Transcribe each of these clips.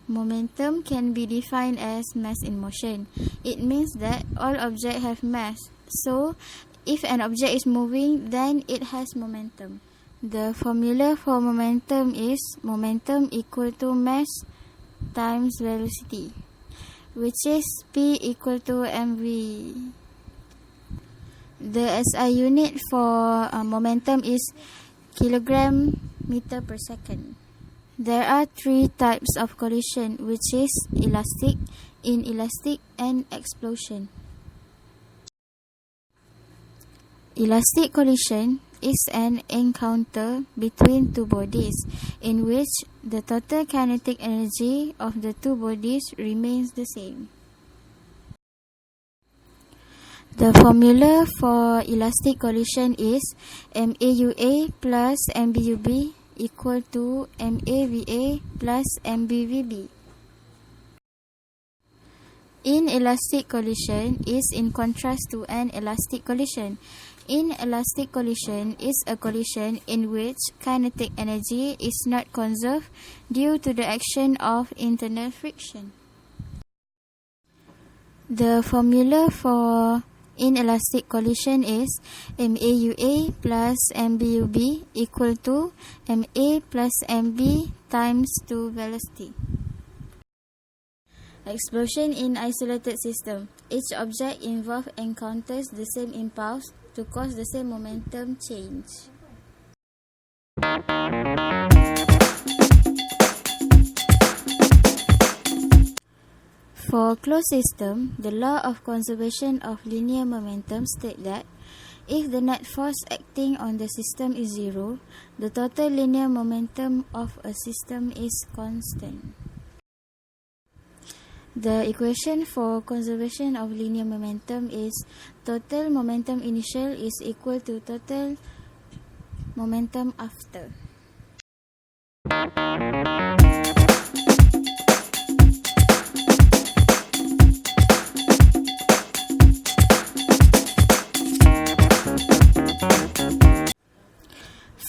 Momentum can be defined as mass in motion. It means that all objects have mass. So, if an object is moving, then it has momentum. The formula for momentum is momentum equal to mass times velocity, which is P equal to mv. The SI unit for momentum is kilogram meter per second. There are three types of collision, which is elastic, inelastic, and explosion. Elastic collision is an encounter between two bodies in which the total kinetic energy of the two bodies remains the same. The formula for elastic collision is MAUA plus MBUB equal to MAVA plus MBVB. Inelastic collision is in contrast to an elastic collision. Inelastic collision is a collision in which kinetic energy is not conserved due to the action of internal friction. The formula for inelastic collision is MAUA plus MBUB equal to MA plus MB times 2 velocity. Explosion in isolated system. Each object involved encounters the same impulse to cause the same momentum change. For closed system, the law of conservation of linear momentum states that if the net force acting on the system is zero, the total linear momentum of a system is constant. The equation for conservation of linear momentum is total momentum initial is equal to total momentum after.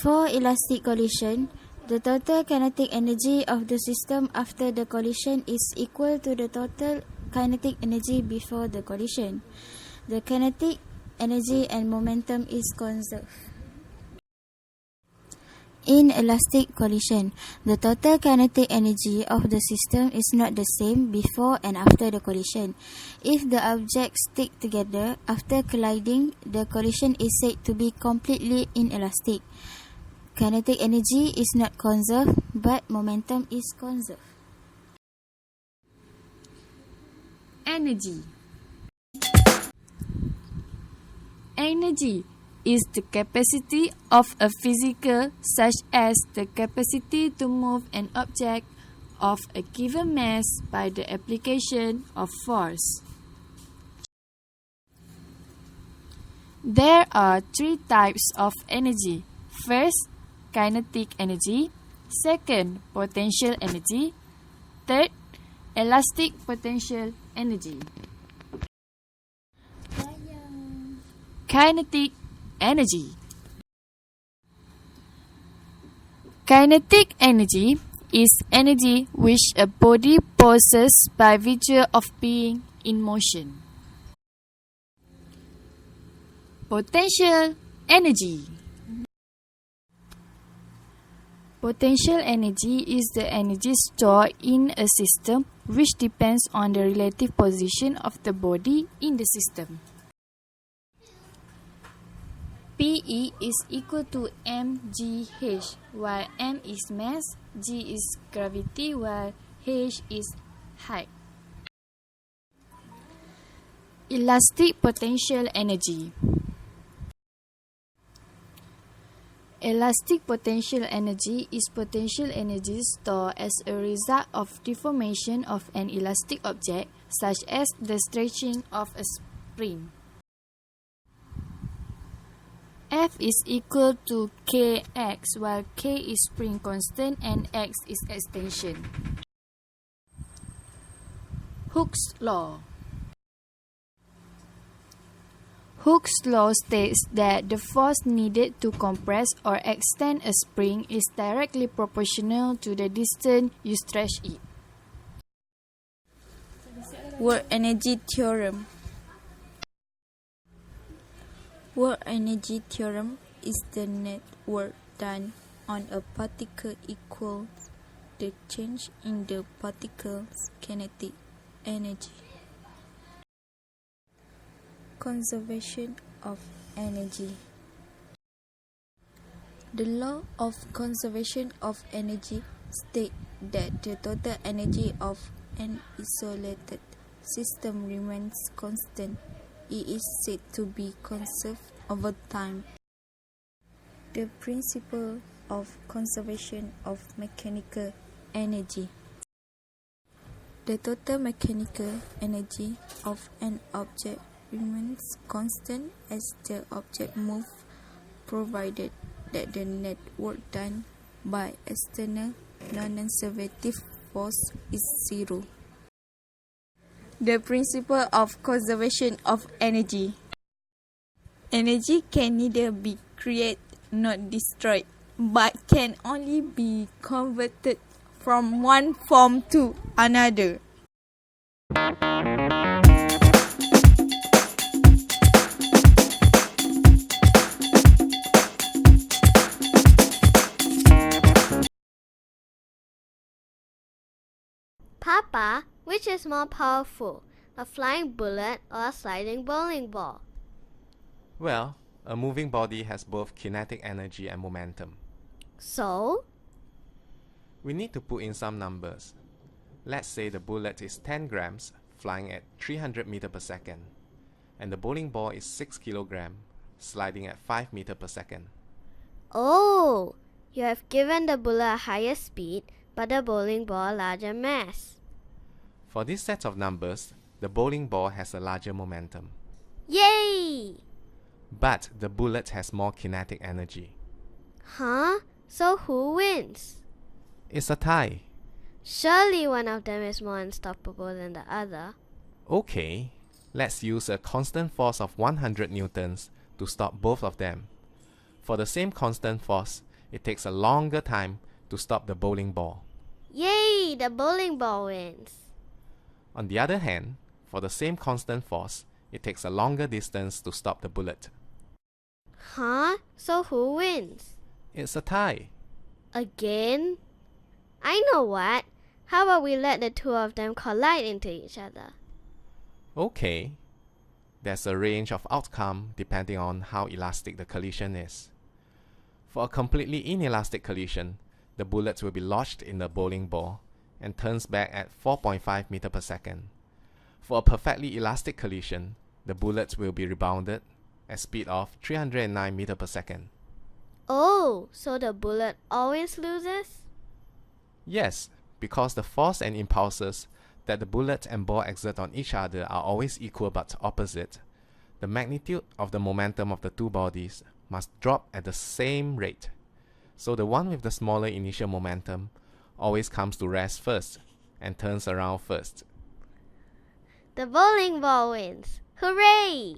For elastic collision, the total kinetic energy of the system after the collision is equal to the total kinetic energy before the collision. The kinetic energy and momentum is conserved. In elastic collision, the total kinetic energy of the system is not the same before and after the collision. If the objects stick together after colliding, the collision is said to be completely inelastic. Kinetic energy is not conserved, but momentum is conserved. Energy. Energy is the capacity of a physical, such as the capacity to move an object of a given mass by the application of force. There are three types of energy. First, kinetic energy. Second, potential energy. Third, elastic potential energy. Kinetic energy. Kinetic energy is energy which a body possesses by virtue of being in motion. Potential energy. Potential energy is the energy stored in a system which depends on the relative position of the body in the system. PE is equal to mgh, while m is mass, g is gravity, while h is height. Elastic potential energy. Elastic potential energy is potential energy stored as a result of deformation of an elastic object, such as the stretching of a spring. F is equal to kx, while k is spring constant and x is extension. Hooke's law. Hooke's law states that the force needed to compress or extend a spring is directly proportional to the distance you stretch it. Work energy theorem. Work energy theorem is the net work done on a particle equals the change in the particle's kinetic energy. Conservation of energy. The law of conservation of energy states that the total energy of an isolated system remains constant. It is said to be conserved over time. The principle of conservation of mechanical energy. The total mechanical energy of an object remains constant as the object moves, provided that the net work done by external non-conservative force is zero. The principle of conservation of energy. Energy can neither be created nor destroyed, but can only be converted from one form to another. Papa, which is more powerful, a flying bullet or a sliding bowling ball? Well, a moving body has both kinetic energy and momentum. So? We need to put in some numbers. Let's say the bullet is 10 grams, flying at 300 meters per second, and the bowling ball is 6 kilograms, sliding at 5 meters per second. Oh, you have given the bullet a higher speed, but the bowling ball a larger mass. For this set of numbers, the bowling ball has a larger momentum. Yay! But the bullet has more kinetic energy. Huh? So who wins? It's a tie. Surely one of them is more unstoppable than the other. Okay, let's use a constant force of 100 newtons to stop both of them. For the same constant force, it takes a longer time to stop the bowling ball. Yay! The bowling ball wins. On the other hand, for the same constant force, it takes a longer distance to stop the bullet. Huh? So who wins? It's a tie. Again? I know what. How about we let the two of them collide into each other? Okay. There's a range of outcome depending on how elastic the collision is. For a completely inelastic collision, the bullet will be lodged in the bowling ball and turns back at 4.5 meters per second. For a perfectly elastic collision, the bullet will be rebounded at speed of 309 meters per second. Oh, so the bullet always loses? Yes, because the force and impulses that the bullet and ball exert on each other are always equal but opposite, the magnitude of the momentum of the two bodies must drop at the same rate. So the one with the smaller initial momentum always comes to rest first and turns around first. The bowling ball wins. Hooray!